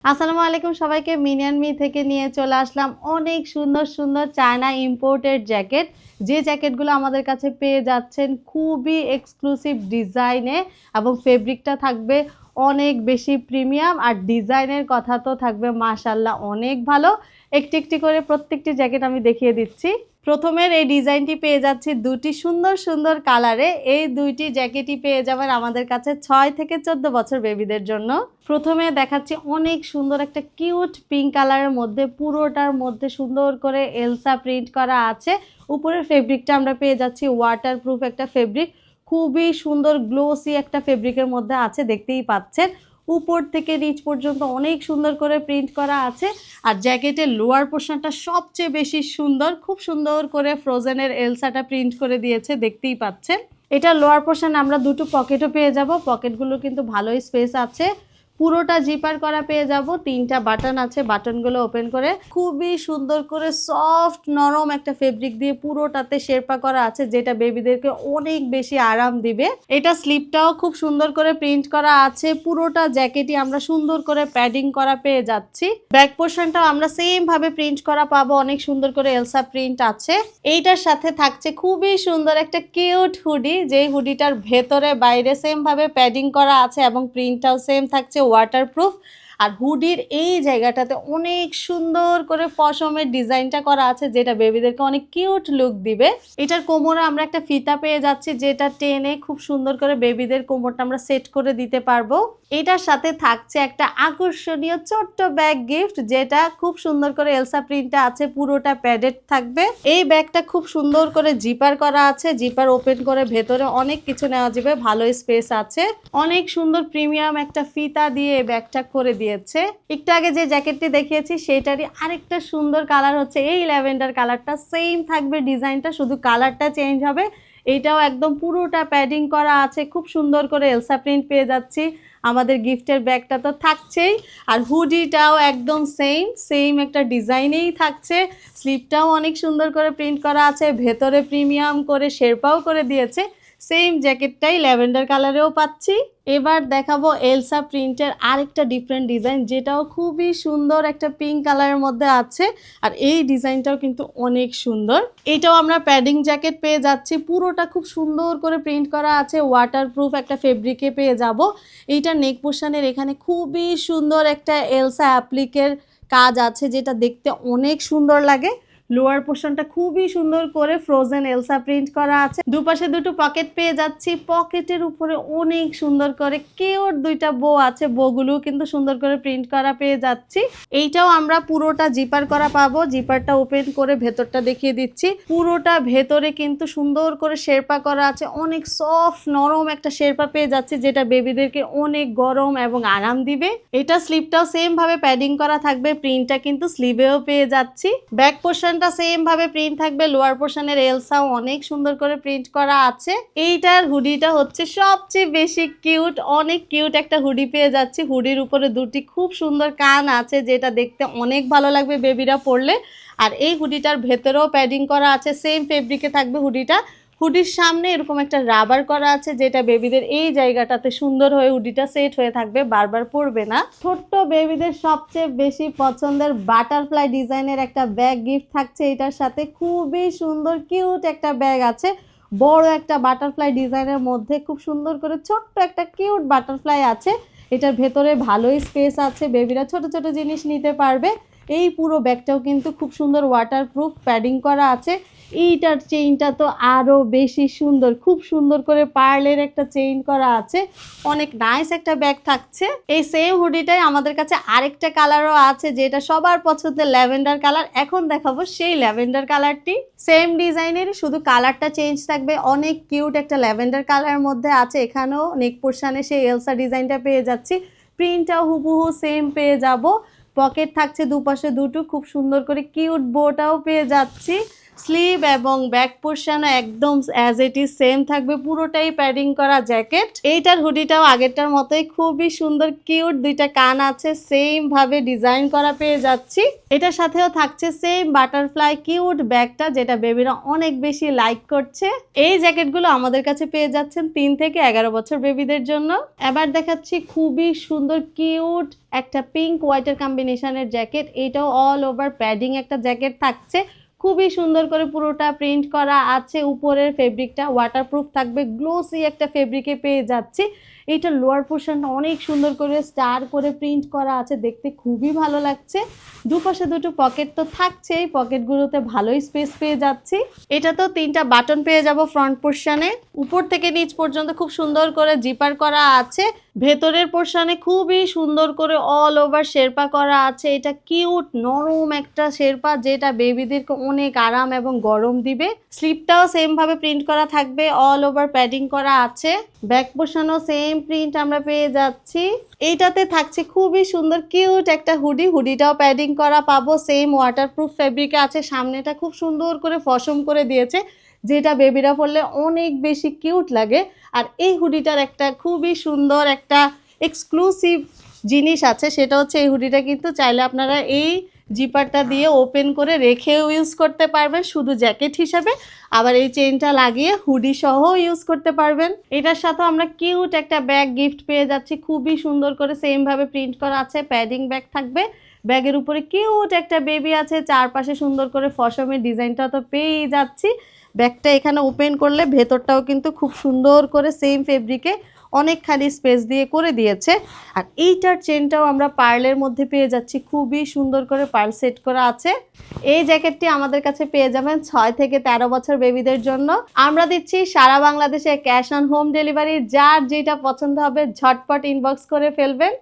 আসসালামু আলাইকুম সবাইকে মিনিয়ন মি থেকে নিয়ে চলে আসলাম অনেক সুন্দর সুন্দর চায়না ইম্পোর্টেড জ্যাকেট। যে জ্যাকেটগুলো আমাদের কাছে পেয়ে যাচ্ছেন খুবই এক্সক্লুসিভ ডিজাইনে এবং ফেব্রিকটা থাকবে অনেক বেশি প্রিমিয়াম আর ডিজাইনের কথা তো থাকবে মাশাআল্লাহ অনেক ভালো। একটি একটি করে প্রত্যেকটি জ্যাকেট আমি দেখিয়ে দিচ্ছি। প্রথমের এই ডিজাইনটি পেয়ে যাচ্ছি দুটি সুন্দর সুন্দর কালারে। এই দুইটি জ্যাকেটই পেয়ে যাবেন আমাদের কাছে 6 থেকে 14 বছর বেবিদের জন্য। প্রথমে দেখাচ্ছি অনেক সুন্দর একটা কিউট পিঙ্ক কালারের মধ্যে, পুরোটার মধ্যে সুন্দর করে এলসা প্রিন্ট করা আছে। উপরের ফেব্রিকটা আমরা পেয়ে যাচ্ছি ওয়াটারপ্রুফ একটা ফেব্রিক, খুবই সুন্দর গ্লোসি একটা ফেব্রিকের মধ্যে আছে, দেখতেই পাচ্ছেন। উপর থেকে নিচ পর্যন্ত অনেক সুন্দর করে প্রিন্ট করা আছে। আর জ্যাকেটের লোয়ার পোর্শনটা সবচেয়ে বেশি সুন্দর, খুব সুন্দর করে ফ্রোজেনের এলসাটা প্রিন্ট করে দিয়েছে, দেখতেই পাচ্ছেন। এটা লোয়ার পোর্শন আমরা দুটো পকেটও পেয়ে যাব, পকেটগুলো কিন্তু ভালোই স্পেস আছে। পুরোটা জিপার করা পেয়ে যাব, 3টা বাটন আছে, বাটনগুলো ওপেন করে খুবই সুন্দর করে সফট নরম একটা ফেব্রিক দিয়ে পুরোটাতে শেরপা করা আছে, যেটা বেবিদেরকে অনেক বেশি আরাম দিবে। এটা স্লিপটাও খুব সুন্দর করে প্রিন্ট করা আছে। পুরোটা জ্যাকেটই আমরা সুন্দর করে প্যাডিং করা পেয়ে যাচ্ছি। ব্যাক পোর্শনটাও আমরা সেম ভাবে প্রিন্ট করা পাবো, অনেক সুন্দর করে এলসা প্রিন্ট আছে। এইটার সাথে থাকছে খুবই সুন্দর একটা কিউট হুডি, যেই হুডিটার ভেতরে বাইরে সেম ভাবে প্যাডিং করা আছে এবং প্রিন্টটাও সেম থাকছে ওয়াটারপ্রুফ। আর হুডির এই জায়গাটাতে অনেক সুন্দর করে পশমের ডিজাইনটা করা আছে, যেটা বেবিদেরকে অনেক কিউট লুক দিবে। এটার কোমরে আমরা একটা ফিতা পেয়ে যাচ্ছি, যেটা টেনে খুব সুন্দর করে বেবিদের কোমরটা আমরা সেট করে দিতে পারবো। এটার সাথে থাকছে একটা আকর্ষণীয় ছোট্ট ব্যাগ গিফট, যেটা খুব সুন্দর করে এলসা প্রিন্টটা আছে, পুরোটা প্যাডেড থাকবে। এই ব্যাগটা খুব সুন্দর করে জিপার করা আছে, জিপার ওপেন করে ভেতরে অনেক কিছু নেওয়া যাবে, ভালো স্পেস আছে। অনেক সুন্দর প্রিমিয়াম একটা ফিতা দিয়ে ব্যাগটা করে দিয়েছে। একটু আগে যে জ্যাকেটটি দেখিয়েছি সেটারই আরেকটা সুন্দর কালার হচ্ছে এই ল্যাভেন্ডার কালারটা, সেম থাকবে ডিজাইনটা, শুধু কালারটা চেঞ্জ হবে। এইটাও একদম পুরোটা প্যাডিং করা আছে, খুব সুন্দর করে এলসা প্রিন্ট পেয়ে যাচ্ছি। আমাদের গিফটের ব্যাগটা তো থাকছেই, আর হুডিটাও একদম সেম একটা ডিজাইনেই থাকছে। স্লিপটাও অনেক সুন্দর করে প্রিন্ট করা আছে, ভেতরে প্রিমিয়াম করে শেরপাও করে দিয়েছে। সেম জ্যাকেটটাই ল্যাভেন্ডার কালারেও পাচ্ছি। এবার দেখাবো এলসা প্রিন্টের আরেকটা ডিফারেন্ট ডিজাইন, যেটাও খুবই সুন্দর একটা পিঙ্ক কালারের মধ্যে আছে। আর এই ডিজাইনটাও কিন্তু অনেক সুন্দর। এটাও আমরা প্যাডিং জ্যাকেট পেয়ে যাচ্ছি, পুরোটা খুব সুন্দর করে প্রিন্ট করা আছে, ওয়াটারপ্রুফ একটা ফেব্রিকে পেয়ে যাব। এইটা নেক পোর্শনের এখানে খুবই সুন্দর একটা এলসা অ্যাপ্লিকের কাজ আছে, যেটা দেখতে অনেক সুন্দর লাগে। লোয়ার পোর্শনটা খুবই সুন্দর করে ফ্রোজেন এলসা প্রিন্ট করা আছে। দুপাশে দুটো পকেট পেয়ে যাচ্ছি, পকেটের উপরে অনেক সুন্দর করে কিউট দুইটা বো আছে, বগুলো কিন্তু সুন্দর করে প্রিন্ট করা পেয়ে যাচ্ছি। এইটাও আমরা পুরোটা জিপার করা পাবো, জিপারটা ওপেন করে ভেতরটা দেখিয়ে দিচ্ছি। পুরোটা ভেতরে কিন্তু সুন্দর করে শেরপা করা আছে, অনেক সফট নরম একটা শেরপা পেয়ে যাচ্ছি, যেটা বেবিদেরকে অনেক গরম এবং আরাম দিবে। এটা স্লিপটাও সেম ভাবে প্যাডিং করা থাকবে, প্রিন্টটা কিন্তু স্লিভেও পেয়ে যাচ্ছি। ব্যাক পোর্শন সেম ভাবে প্রিন্ট থাকবে, লোয়ার পোর্শনের এলসাও অনেক সুন্দর করে প্রিন্ট করা আছে। এইটার হুডিটা হচ্ছে সবচেয়ে বেশি কিউট, অনেক কিউট একটা হুডি পেয়ে যাচ্ছি। হুডির উপরে দুটি খুব সুন্দর কান আছে, যেটা দেখতে অনেক ভালো লাগবে বেবিরা পরলে। আর এই হুডিটার ভেতরেও প্যাডিং করা আছে, সেম ফেব্রিকে থাকবে হুডিটা। হুডির সামনে এরকম একটা রাবার করা আছে, যেটা বেবিদের এই জায়গাটাতে সুন্দর হয়ে হুডিটা সেট হয়ে থাকবে, বারবার পরবে না। ছোট্ট বেবিদের সবচেয়ে বেশি পছন্দের বাটারফ্লাই ডিজাইনের একটা ব্যাগ গিফট থাকছে এটার সাথে। খুবই সুন্দর কিউট একটা ব্যাগ আছে, বড় একটা বাটারফ্লাই ডিজাইনের মধ্যে খুব সুন্দর করে ছোট্ট একটা কিউট বাটারফ্লাই আছে। এটার ভেতরে ভালোই স্পেস আছে, বেবিরা ছোট ছোট জিনিস নিতে পারবে। এই পুরো ব্যাগটাও কিন্তু খুব সুন্দর ওয়াটারপ্রুফ প্যাডিং করা আছে। এইটার চেইনটা তো আরো বেশি সুন্দর, খুব সুন্দর করে পার্লের একটা চেইন করা আছে, অনেক নাইস একটা ব্যাগ থাকছে। এই সেম হুডিটাই আমাদের কাছে আরেকটা কালারও আছে, যেটা সবার পছন্দের ল্যাভেন্ডার কালার। এখন দেখাবো সেই ল্যাভেন্ডার কালারটি, সেম ডিজাইনের, শুধু কালারটা চেঞ্জ থাকবে। অনেক কিউট একটা ল্যাভেন্ডার কালারের মধ্যে আছে। এখানেও নেক পোর্শনে সেই এলসা ডিজাইনটা পেয়ে যাচ্ছি, প্রিন্টটাও হুবহু সেম পেয়ে যাব। পকেট থাকছে দুপাশে দুটো, খুব সুন্দর করে কিউট বোটাও পেয়ে যাচ্ছি। স্লিভ এবং ব্যাক পোর্শন একদম অ্যাজ ইট ইজ সেম থাকবে, পুরোটাই প্যাডিং করা জ্যাকেট। এইটার হুডিটাও আগেরটার মতোই খুবই সুন্দর কিউট, দুইটা কান আছে, সেম ভাবে ডিজাইন করা পেয়ে যাচ্ছি। এটার সাথেও থাকছে সেম বাটারফ্লাই কিউট ব্যাগটা, যেটা বেবিরা অনেক বেশি লাইক করছে। এই জ্যাকেটগুলো আমাদের কাছে পেয়ে যাচ্ছেন 3 থেকে 11 বছর বেবিদের জন্য। এবার দেখাচ্ছি খুবই সুন্দর কিউট একটা পিঙ্ক হোয়াইটের কম্বিনেশনের জ্যাকেট, এটাও অল ওভার প্যাডিং একটা জ্যাকেট থাকছে, খুবই সুন্দর করে পুরোটা প্রিন্ট করা আছে। উপরের ফেব্রিকটা ওয়াটারপ্রুফ থাকবে, গ্লোসি একটা ফেব্রিকে পেয়ে যাচ্ছি। এইটা লোয়ার পোর্শনটা অনেক সুন্দর করে স্টার করে প্রিন্ট করা আছে, দেখতে খুবই ভালো লাগছে। দুপাশে দুটো পকেট তো থাকছেই, পকেটগুলোতে ভালোই স্পেস পেয়ে যাচ্ছি। এটা তো 3টা বাটন পেয়ে যাব ফ্রন্ট পোর্শনে, উপর থেকে নিচ পর্যন্ত খুব সুন্দর করে জিপার করা আছে। ভেতরের পোর্শনে খুবই সুন্দর করে অল ওভার শেরপা করা আছে। এটা কিউট নরম একটা শেরপা, যেটা বেবিদেরকে অনেক আরাম এবং গরম দিবে। স্লিপটাও সেম ভাবে প্রিন্ট করা থাকবে, অল ওভার প্যাডিং করা আছে। ব্যাক পোর্শনও সেম প্রিন্ট আমরা পেয়ে যাচ্ছি। এইটাতে থাকছে খুবই সুন্দর কিউট একটা হুডি, হুডিটাও প্যাডিং করা পাবো, সেম ওয়াটারপ্রুফ ফেব্রিকে আছে। সামনেটা খুব সুন্দর করে ফসম করে দিয়েছে, যেটা বেবিরা পরলে অনেক বেশি কিউট লাগে। আর এই হুডিটার একটা খুবই সুন্দর একটা এক্সক্লুসিভ জিনিস আছে, সেটা হচ্ছে এই হুডিটা কিন্তু চাইলে আপনারা এই জিপারটা দিয়ে ওপেন করে রেখেও ইউজ করতে পারবেন শুধু জ্যাকেট হিসাবে, আবার এই চেইনটা লাগিয়ে হুডি সহ ইউজ করতে পারবেন। এটার সাথে আমরা কিউট একটা ব্যাগ গিফট পেয়ে যাচ্ছি, খুবই সুন্দর করে সেম ভাবে প্রিন্ট করা আছে, প্যাডিং ব্যাগ থাকবে। ব্যাগের উপরে কিউট একটা বেবি আছে, চারপাশে সুন্দর করে ফসমের ডিজাইনটা তো পেয়েই যাচ্ছি। ব্যাগটা এখানে ওপেন করলে ভেতরটাও কিন্তু খুব সুন্দর করে সেম ফেব্রিকে অনেকখানি স্পেস দিয়ে করে দিয়েছে। আর এইটার চেনটাও আমরা পার্লের মধ্যে পেয়ে যাচ্ছি, খুবই সুন্দর করে পার্ল সেট করা আছে। এই জ্যাকেটটি আমাদের কাছে পেয়ে যাবেন 6 থেকে 13 বছর বেবিদের জন্য। আমরা দিচ্ছি সারা বাংলাদেশে ক্যাশ অন হোম ডেলিভারি, যার যেটা পছন্দ হবে ঝটপট ইনবক্স করে ফেলবেন।